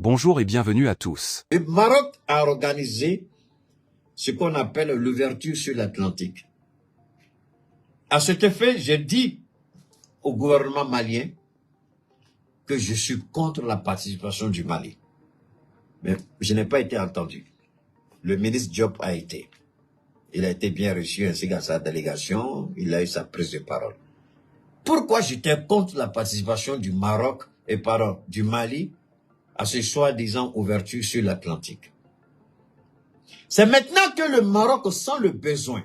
Bonjour et bienvenue à tous. Le Maroc a organisé ce qu'on appelle l'ouverture sur l'Atlantique. À cet effet, j'ai dit au gouvernement malien que je suis contre la participation du Mali. Mais je n'ai pas été entendu. Le ministre Diop a été. Il a été bien reçu ainsi qu'à sa délégation. Il a eu sa prise de parole. Pourquoi j'étais contre la participation du Maroc et du Mali à ce soi-disant ouverture sur l'Atlantique? C'est maintenant que le Maroc sent le besoin.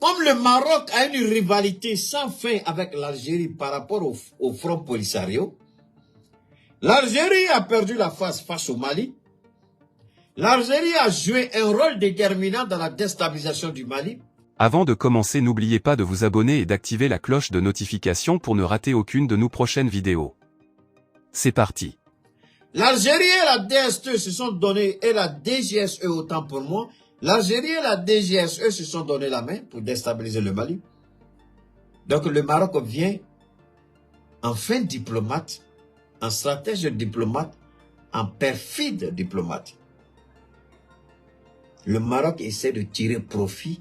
Comme le Maroc a une rivalité sans fin avec l'Algérie par rapport au Front Polisario, l'Algérie a perdu la face au Mali. L'Algérie a joué un rôle déterminant dans la déstabilisation du Mali. Avant de commencer, n'oubliez pas de vous abonner et d'activer la cloche de notification pour ne rater aucune de nos prochaines vidéos. C'est parti. L'Algérie et la DSE se sont donné, et la DGSE autant pour moi, l'Algérie et la DGSE se sont donné la main pour déstabiliser le Mali. Donc le Maroc vient en fin diplomate, en stratège diplomate, en perfide diplomate. Le Maroc essaie de tirer profit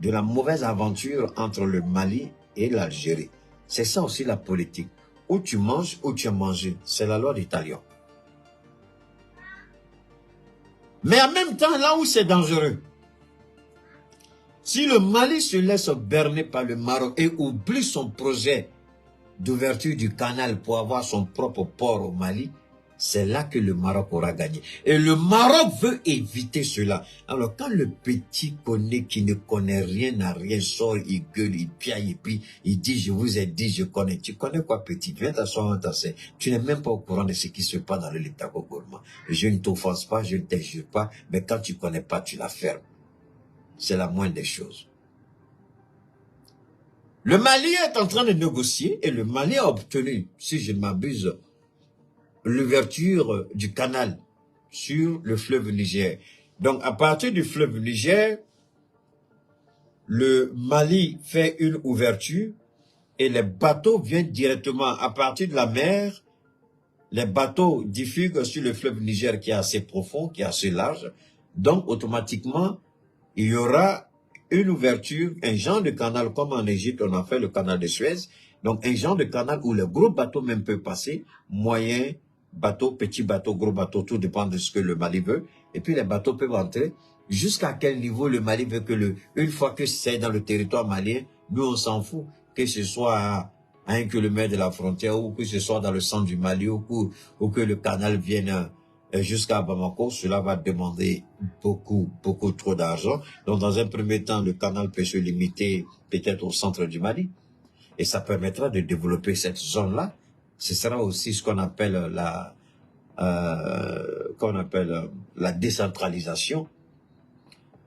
de la mauvaise aventure entre le Mali et l'Algérie. C'est ça aussi la politique. Ou tu manges ou tu as mangé. C'est la loi des talions. Mais en même temps, là où c'est dangereux, si le Mali se laisse berner par le Maroc et oublie son projet d'ouverture du canal pour avoir son propre port au Mali, c'est là que le Maroc aura gagné. Et le Maroc veut éviter cela. Alors quand le petit qui ne connaît rien à rien, sort, il gueule, il piaille, et puis il dit, je vous ai dit, je connais. Tu connais quoi, petit? Viens t'asseoir, tu n'es même pas au courant de ce qui se passe dans le Liptako-Gourma. Je ne t'offense pas, je ne t'injure pas, mais quand tu connais pas, tu la fermes. C'est la moindre des choses. Le Mali est en train de négocier et le Mali a obtenu, si je ne m'abuse, l'ouverture du canal sur le fleuve Niger. Donc, à partir du fleuve Niger, le Mali fait une ouverture et les bateaux viennent directement à partir de la mer. Les bateaux diffusent sur le fleuve Niger qui est assez profond, qui est assez large. Donc, automatiquement, il y aura une ouverture, un genre de canal comme en Égypte, on a fait le canal de Suez. Donc, un genre de canal où les gros bateaux même peuvent passer, moyen bateau, petit bateau, gros bateau, tout dépend de ce que le Mali veut. Et puis les bateaux peuvent entrer. Jusqu'à quel niveau le Mali veut que une fois que c'est dans le territoire malien, nous on s'en fout. Que ce soit à 1 kilomètre de la frontière ou que ce soit dans le centre du Mali ou que le canal vienne jusqu'à Bamako, cela va demander beaucoup trop d'argent. Donc dans un premier temps, le canal peut se limiter peut-être au centre du Mali. Et ça permettra de développer cette zone-là. Ce sera aussi ce qu'on appelle la décentralisation.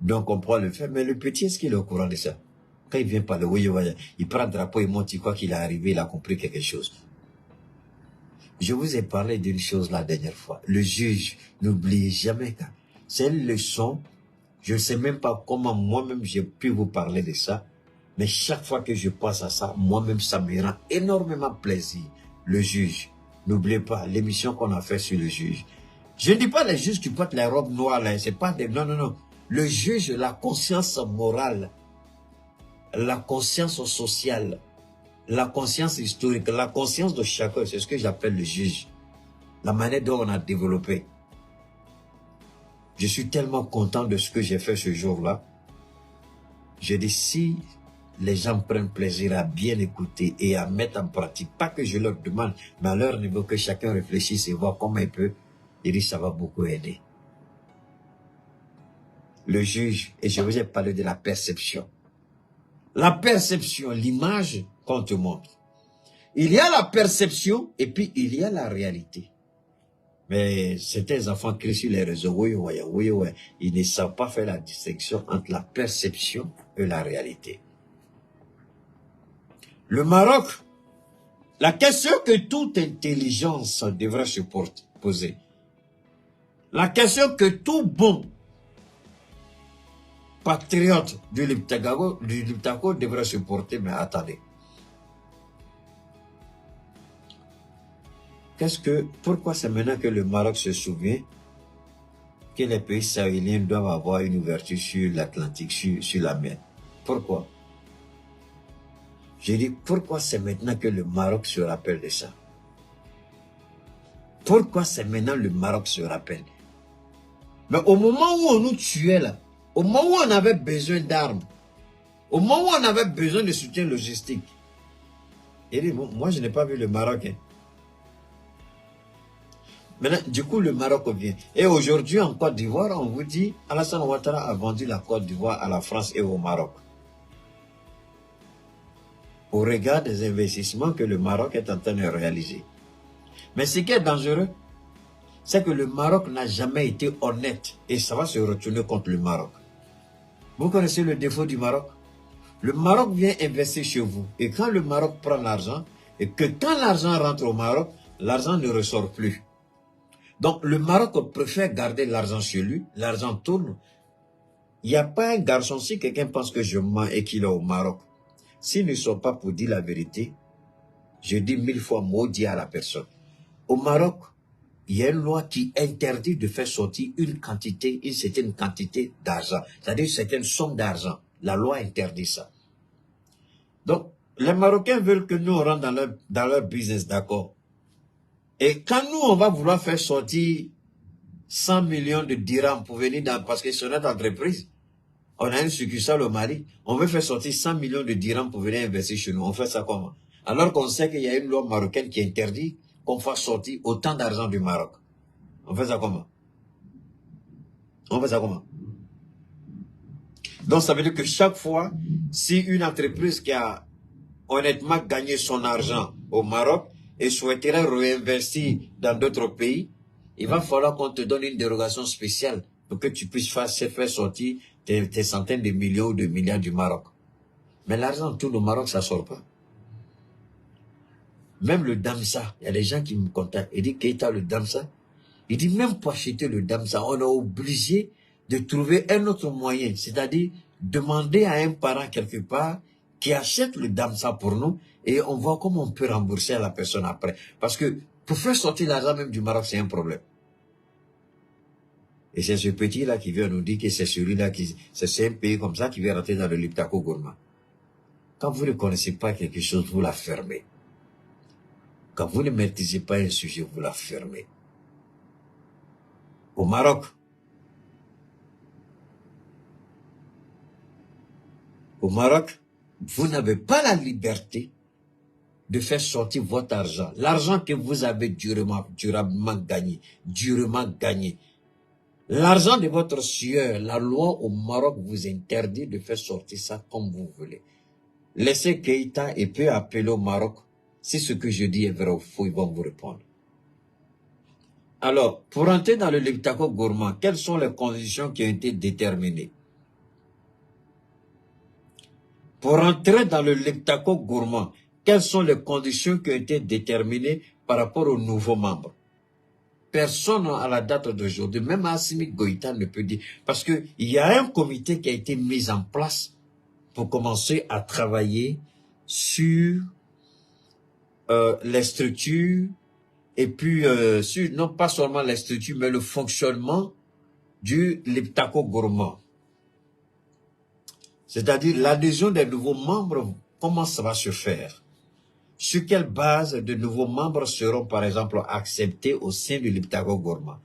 Donc on pourra le faire. Mais le petit, est-ce qu'il est au courant de ça? Quand il vient parler, oui, il prend le drapeau, il monte, il croit qu'il est arrivé, il a compris quelque chose. Je vous ai parlé d'une chose la dernière fois. Le juge, n'oubliez jamais que c'est une leçon. Je ne sais même pas comment moi-même j'ai pu vous parler de ça. Mais chaque fois que je pense à ça, moi-même, ça me rend énormément plaisir. Le juge. N'oubliez pas l'émission qu'on a fait sur le juge. Je ne dis pas les juges qui portent les robes noires, là. C'est pas des... Non. Le juge, la conscience morale, la conscience sociale, la conscience historique, la conscience de chacun, c'est ce que j'appelle le juge. La manière dont on a développé. Je suis tellement content de ce que j'ai fait ce jour-là. Je dis, si les gens prennent plaisir à bien écouter et à mettre en pratique, pas que je leur demande, mais à leur niveau que chacun réfléchisse et voit comment il peut, il dit, ça va beaucoup aider. Le juge, et je vous ai parlé de la perception. La perception, l'image qu'on te montre. Il y a la perception et puis il y a la réalité. Mais certains enfants crient sur les réseaux, oui, ils ne savent pas faire la distinction entre la perception et la réalité. Le Maroc, la question que toute intelligence devrait se poser, la question que tout bon patriote du Liptako devrait se porter, mais attendez. Pourquoi c'est maintenant que le Maroc se souvient que les pays sahéliens doivent avoir une ouverture sur l'Atlantique, sur la mer? Pourquoi? Je dis, pourquoi c'est maintenant que le Maroc se rappelle de ça? Pourquoi c'est maintenant le Maroc se rappelle? Mais au moment où on nous tuait là, au moment où on avait besoin d'armes, au moment où on avait besoin de soutien logistique, il dit, moi je n'ai pas vu le Maroc. Hein. Maintenant, du coup, le Maroc revient. Et aujourd'hui, en Côte d'Ivoire, on vous dit, Alassane Ouattara a vendu la Côte d'Ivoire à la France et au Maroc. Au regard des investissements que le Maroc est en train de réaliser. Mais ce qui est dangereux, c'est que le Maroc n'a jamais été honnête. Et ça va se retourner contre le Maroc. Vous connaissez le défaut du Maroc? Le Maroc vient investir chez vous. Et quand le Maroc prend l'argent, et que quand l'argent rentre au Maroc, l'argent ne ressort plus. Donc, le Maroc préfère garder l'argent chez lui, l'argent tourne. Il n'y a pas un garçon, si quelqu'un pense que je mens et qu'il est au Maroc, s'ils ne sont pas pour dire la vérité, je dis 1000 fois maudit à la personne. Au Maroc, il y a une loi qui interdit de faire sortir une certaine quantité d'argent, c'est-à-dire une certaine somme d'argent. La loi interdit ça. Donc, les Marocains veulent que nous rentrons dans leur business, d'accord? Et quand nous, on va vouloir faire sortir 100 millions de dirhams pour venir parce que c'est notre entreprise, on a une succursale au Mali, on veut faire sortir 100 millions de dirhams pour venir investir chez nous. On fait ça comment? Alors qu'on sait qu'il y a une loi marocaine qui interdit qu'on fasse sortir autant d'argent du Maroc. On fait ça comment? On fait ça comment? Donc ça veut dire que chaque fois, si une entreprise qui a honnêtement gagné son argent au Maroc et souhaiterait réinvestir dans d'autres pays, il va falloir qu'on te donne une dérogation spéciale pour que tu puisses faire sortir tes centaines de millions ou de milliards du Maroc. Mais l'argent tourne au Maroc, ça ne sort pas. Même le Damsa, il y a des gens qui me contactent. Ils disent, Keita, le Damsa. Il dit, même pour acheter le Damsa, on est obligé de trouver un autre moyen. C'est-à-dire, demander à un parent quelque part qui achète le Damsa pour nous et on voit comment on peut rembourser à la personne après. Parce que pour faire sortir l'argent même du Maroc, c'est un problème. Et c'est ce petit-là qui vient nous dire que c'est celui-là c'est un pays comme ça qui vient rentrer dans le Liptako Gourma. Quand vous ne connaissez pas quelque chose, vous la fermez. Quand vous ne maîtrisez pas un sujet, vous la fermez. Au Maroc, vous n'avez pas la liberté de faire sortir votre argent. L'argent que vous avez durablement gagné. L'argent de votre sueur, la loi au Maroc vous interdit de faire sortir ça comme vous voulez. Laissez Keita et peut appeler au Maroc. Si ce que je dis est vrai ou faux, ils vont vous répondre. Alors, pour entrer dans le Liptako Gourmand, quelles sont les conditions qui ont été déterminées? Pour entrer dans le Liptako Gourmand, quelles sont les conditions qui ont été déterminées par rapport aux nouveaux membres? Personne à la date d'aujourd'hui, même Assimi Goïta ne peut dire, parce qu'il y a un comité qui a été mis en place pour commencer à travailler sur les structures, et puis sur, non pas seulement les structures, mais le fonctionnement du Liptako Gourmand. C'est-à-dire l'adhésion des nouveaux membres, comment ça va se faire? Sur quelle base de nouveaux membres seront, par exemple, acceptés au sein du Liptako Gourmand?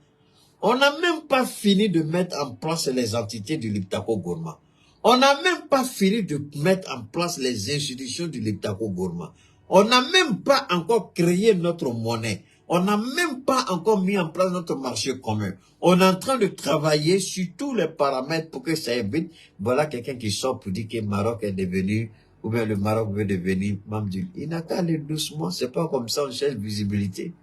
On n'a même pas fini de mettre en place les entités du Liptako Gourmand. On n'a même pas fini de mettre en place les institutions du Liptako Gourmand. On n'a même pas encore créé notre monnaie. On n'a même pas encore mis en place notre marché commun. On est en train de travailler sur tous les paramètres pour que ça évite. Voilà quelqu'un qui sort pour dire que le Maroc est devenu, ou bien le Maroc veut devenir membre du... Il n'a qu'à aller doucement. C'est pas comme ça on cherche visibilité.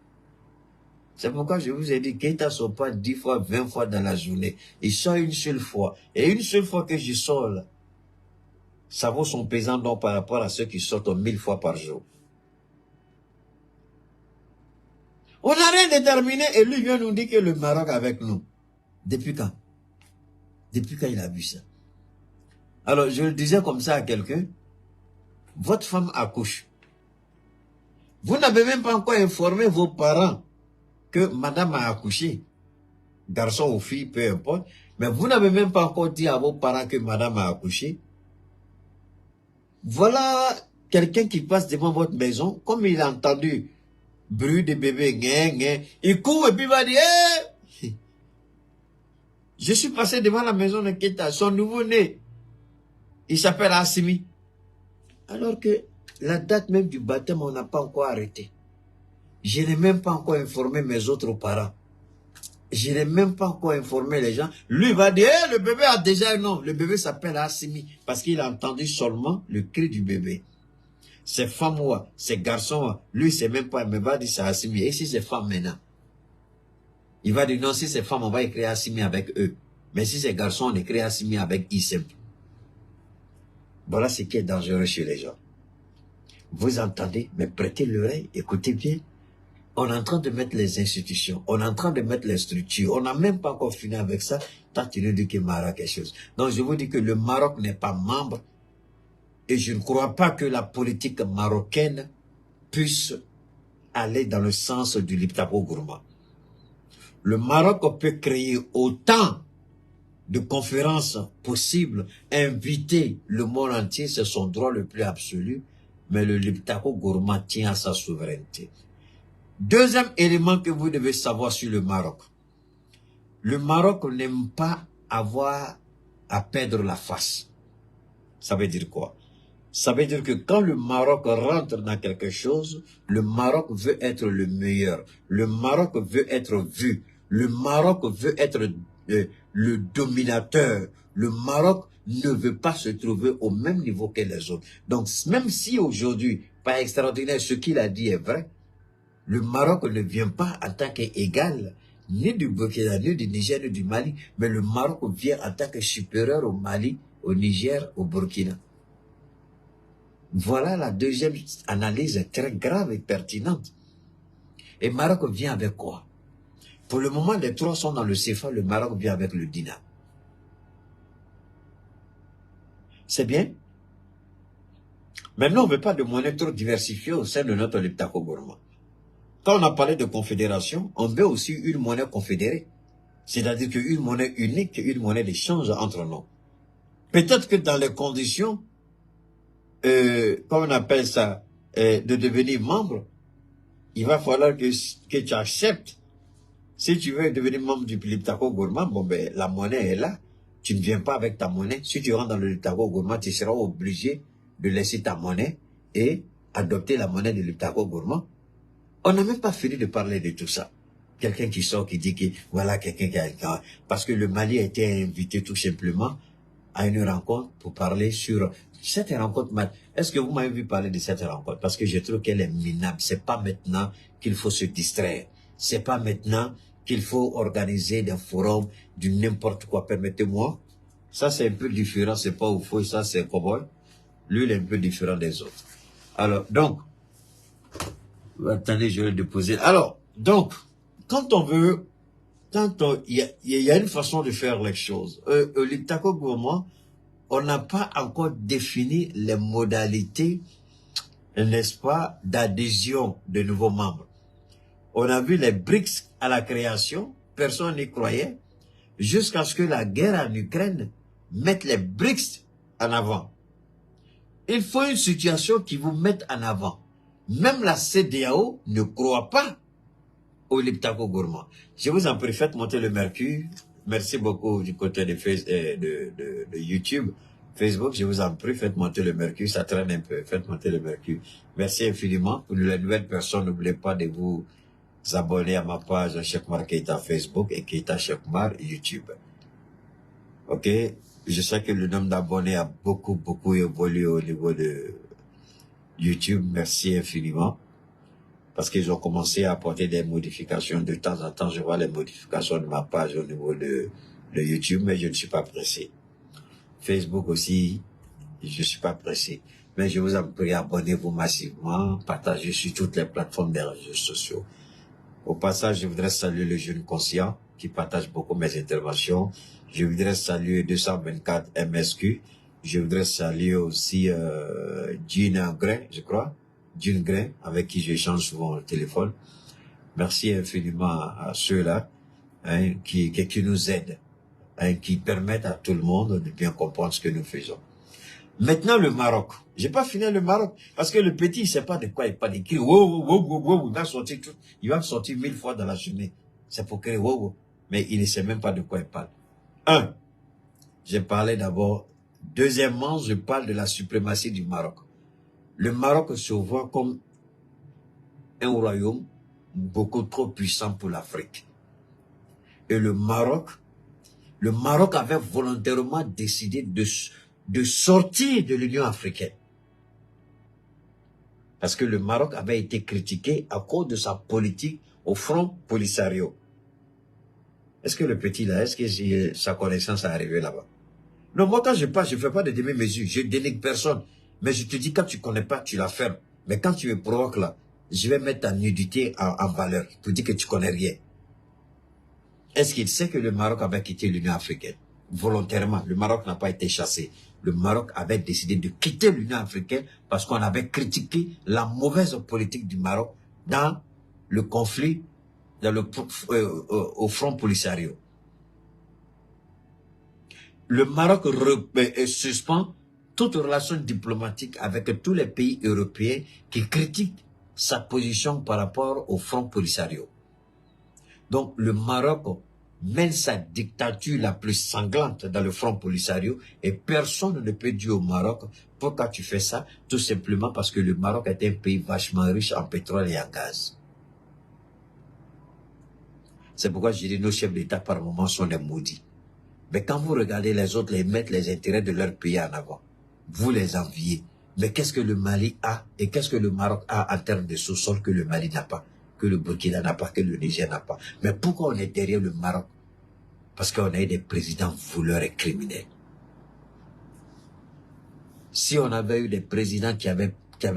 C'est pourquoi je vous ai dit, Keita ne sort pas 10 fois, 20 fois dans la journée. Il sort une seule fois. Et une seule fois que je sors là, ça vaut son pesant donc par rapport à ceux qui sortent 1000 fois par jour. On n'a rien déterminé et lui vient nous dire que le Maroc avec nous. Depuis quand? Depuis quand il a vu ça? Alors, je le disais comme ça à quelqu'un. Votre femme accouche. Vous n'avez même pas encore informé vos parents que madame a accouché. Garçon ou fille, peu importe. Mais vous n'avez même pas encore dit à vos parents que madame a accouché. Voilà quelqu'un qui passe devant votre maison, comme il a entendu bruit de bébé, il court et puis il va dire, hey! Je suis passé devant la maison de Keita, son nouveau-né, il s'appelle Assimi. Alors que la date même du baptême, on n'a pas encore arrêté. Je n'ai même pas encore informé mes autres parents. Je n'ai même pas encore informé les gens. Lui va dire, hey, le bébé a déjà un nom. Le bébé s'appelle Assimi. Parce qu'il a entendu seulement le cri du bébé. C'est femme ou c'est garçon, lui c'est même pas, mais va dire c'est Assimi. Et si c'est femme maintenant? Il va dire non, si c'est femme, on va écrire Assimi avec eux. Mais si c'est garçon, on écrit Assimi avec I simple. Voilà ce qui est dangereux chez les gens. Vous entendez, mais prêtez l'oreille, écoutez bien. On est en train de mettre les institutions, on est en train de mettre les structures, on n'a même pas encore fini avec ça, tant tu nous dis que Maroc quelque chose. Donc je vous dis que le Maroc n'est pas membre, et je ne crois pas que la politique marocaine puisse aller dans le sens du Liptako Gourma. Le Maroc peut créer autant de conférences possibles, inviter le monde entier, c'est son droit le plus absolu, mais le Liptako Gourma tient à sa souveraineté. Deuxième élément que vous devez savoir sur le Maroc. Le Maroc n'aime pas avoir à perdre la face. Ça veut dire quoi? Ça veut dire que quand le Maroc rentre dans quelque chose, le Maroc veut être le meilleur. Le Maroc veut être vu. Le Maroc veut être le dominateur. Le Maroc ne veut pas se trouver au même niveau que les autres. Donc, même si aujourd'hui, pas extraordinaire, ce qu'il a dit est vrai, le Maroc ne vient pas en tant qu'égal, ni du Burkina, ni du Niger, ni du Mali, mais le Maroc vient en tant que supérieur au Mali, au Niger, au Burkina. Voilà la deuxième analyse très grave et pertinente. Et le Maroc vient avec quoi? Pour le moment, les trois sont dans le CFA, le Maroc vient avec le dinar. C'est bien. Maintenant, on ne veut pas de monnaie trop diversifiée au sein de notre Liptako Gourma. Quand on a parlé de confédération, on veut aussi une monnaie confédérée. C'est-à-dire qu'une monnaie unique, une monnaie d'échange entre nous. Peut-être que dans les conditions, comme on appelle ça, de devenir membre, il va falloir que tu acceptes. Si tu veux devenir membre du Liptako Gourma, bon ben, la monnaie est là. Tu ne viens pas avec ta monnaie. Si tu rentres dans le Liptako Gourma, tu seras obligé de laisser ta monnaie et adopter la monnaie de Liptako Gourma. On n'a même pas fini de parler de tout ça. Quelqu'un qui sort, qui dit que voilà quelqu'un qui a... Parce que le Mali a été invité tout simplement à une rencontre pour parler sur cette rencontre. Est-ce que vous m'avez vu parler de cette rencontre? Parce que je trouve qu'elle est minable. C'est pas maintenant qu'il faut se distraire. C'est pas maintenant qu'il faut organiser des forums, du n'importe quoi. Permettez-moi. Ça, c'est un peu différent. C'est pas au faux. Ça, c'est cowboy. Lui, il est un peu différent des autres. Alors, donc, attendez, je vais le déposer. Alors, donc, quand on veut, il y a une façon de faire les choses. Au Liptako Gourma, on n'a pas encore défini les modalités, n'est-ce pas, d'adhésion de nouveaux membres. On a vu les BRICS à la création, personne n'y croyait, jusqu'à ce que la guerre en Ukraine mette les BRICS en avant. Il faut une situation qui vous mette en avant. Même la CEDEAO ne croit pas au Liptako Gourma. Je vous en prie, faites monter le mercure. Merci beaucoup du côté de YouTube, Facebook. Je vous en prie, faites monter le mercure. Ça traîne un peu. Faites monter le mercure. Merci infiniment. Pour les nouvelles personnes, n'oubliez pas de vous abonner à ma page Chekmar Keita Facebook et Keita Chekmar YouTube. Ok? Je sais que le nombre d'abonnés a beaucoup évolué au niveau de YouTube. Merci infiniment. Parce qu'ils ont commencé à apporter des modifications. De temps en temps, je vois les modifications de ma page au niveau de YouTube, mais je ne suis pas pressé. Facebook aussi, je ne suis pas pressé. Mais je vous en prie, abonnez-vous massivement, partagez sur toutes les plateformes des réseaux sociaux. Au passage, je voudrais saluer le jeune conscient qui partage beaucoup mes interventions. Je voudrais saluer 224 MSQ. Je voudrais saluer aussi Gina Gray, je crois. Dungren, avec qui j'échange souvent au téléphone. Merci infiniment à ceux-là qui nous aident, qui permettent à tout le monde de bien comprendre ce que nous faisons. Maintenant, le Maroc. J'ai pas fini le Maroc. Parce que le petit, il sait pas de quoi il parle. Il crie, wow, wow, wow, wow, il va sortir tout. Il va me sortir 1000 fois dans la journée. C'est pour crier, wow, wow. Mais il ne sait même pas de quoi il parle. J'ai parlé d'abord. Deuxièmement, je parle de la suprématie du Maroc. Le Maroc se voit comme un royaume beaucoup trop puissant pour l'Afrique. Et le Maroc avait volontairement décidé de sortir de l'Union africaine. Parce que le Maroc avait été critiqué à cause de sa politique au Front Polisario. Est-ce que le petit là, est-ce que sa connaissance est arrivée là-bas? Non, moi quand je parle, je ne fais pas de demi-mesures, je dénigre personne. Mais je te dis, quand tu ne connais pas, tu la fermes. Mais quand tu me provoques là, je vais mettre ta nudité en valeur pour dire que tu ne connais rien. Est-ce qu'il sait que le Maroc avait quitté l'Union africaine? Volontairement, le Maroc n'a pas été chassé. Le Maroc avait décidé de quitter l'Union africaine parce qu'on avait critiqué la mauvaise politique du Maroc dans le conflit au Front Polisario. Le Maroc suspend toute relation diplomatique avec tous les pays européens qui critiquent sa position par rapport au Front Polisario. Donc le Maroc mène sa dictature la plus sanglante dans le Front Polisario et personne ne peut dire au Maroc pourquoi tu fais ça, tout simplement parce que le Maroc est un pays vachement riche en pétrole et en gaz. C'est pourquoi je dis nos chefs d'État par moments sont des maudits. Mais quand vous regardez les autres, les mettre les intérêts de leur pays en avant, vous les enviez. Mais qu'est-ce que le Mali a et qu'est-ce que le Maroc a en termes de sous-sol que le Mali n'a pas, que le Burkina n'a pas, que le Niger n'a pas? Mais pourquoi on est derrière le Maroc? Parce qu'on a eu des présidents voleurs et criminels. Si on avait eu des présidents qui avaient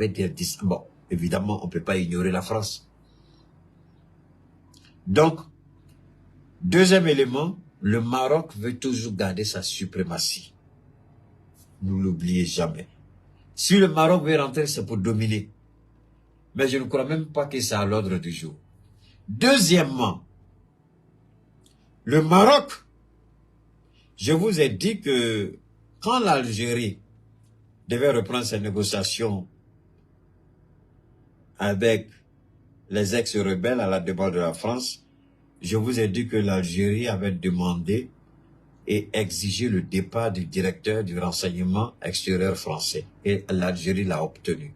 des... Bon, évidemment, on ne peut pas ignorer la France. Donc, deuxième élément, le Maroc veut toujours garder sa suprématie. Ne l'oubliez jamais. Si le Maroc veut rentrer, c'est pour dominer. Mais je ne crois même pas que c'est à l'ordre du jour. Deuxièmement, le Maroc, je vous ai dit que quand l'Algérie devait reprendre ses négociations avec les ex-rebelles à la demande de la France, je vous ai dit que l'Algérie avait demandé et exigé le départ du directeur du renseignement extérieur français. Et l'Algérie l'a obtenu.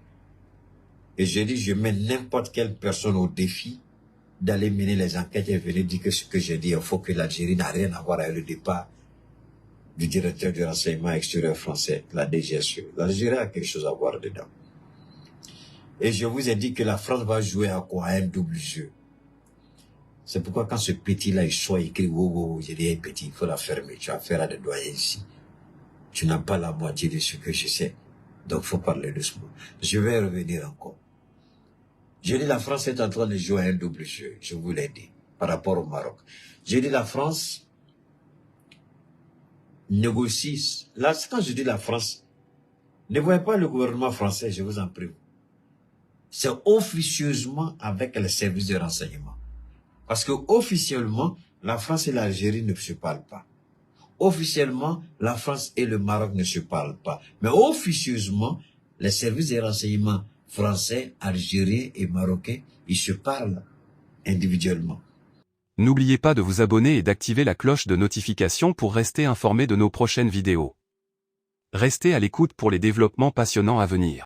Et j'ai dit, je mets n'importe quelle personne au défi d'aller mener les enquêtes et venir dire que ce que j'ai dit, il faut que l'Algérie n'a rien à voir avec le départ du directeur du renseignement extérieur français, la DGSE. L'Algérie a quelque chose à voir dedans. Et je vous ai dit que la France va jouer à quoi? À un double jeu. C'est pourquoi quand ce petit-là, il soit écrit, wow, wow, j'ai dit, hey, petit, il faut la fermer, tu as affaire à des doyens ici. Tu n'as pas la moitié de ce que je sais. Donc, il faut parler doucement. Je vais revenir encore. Je dis, la France est en train de jouer un double jeu, je vous l'ai dit, par rapport au Maroc. Je dis, la France négocie. Là, quand je dis la France, ne voyez pas le gouvernement français, je vous en prie. C'est officieusement avec les services de renseignement. Parce que officiellement, la France et l'Algérie ne se parlent pas. Officiellement, la France et le Maroc ne se parlent pas. Mais officieusement, les services de renseignement français, algériens et marocains, ils se parlent individuellement. N'oubliez pas de vous abonner et d'activer la cloche de notification pour rester informé de nos prochaines vidéos. Restez à l'écoute pour les développements passionnants à venir.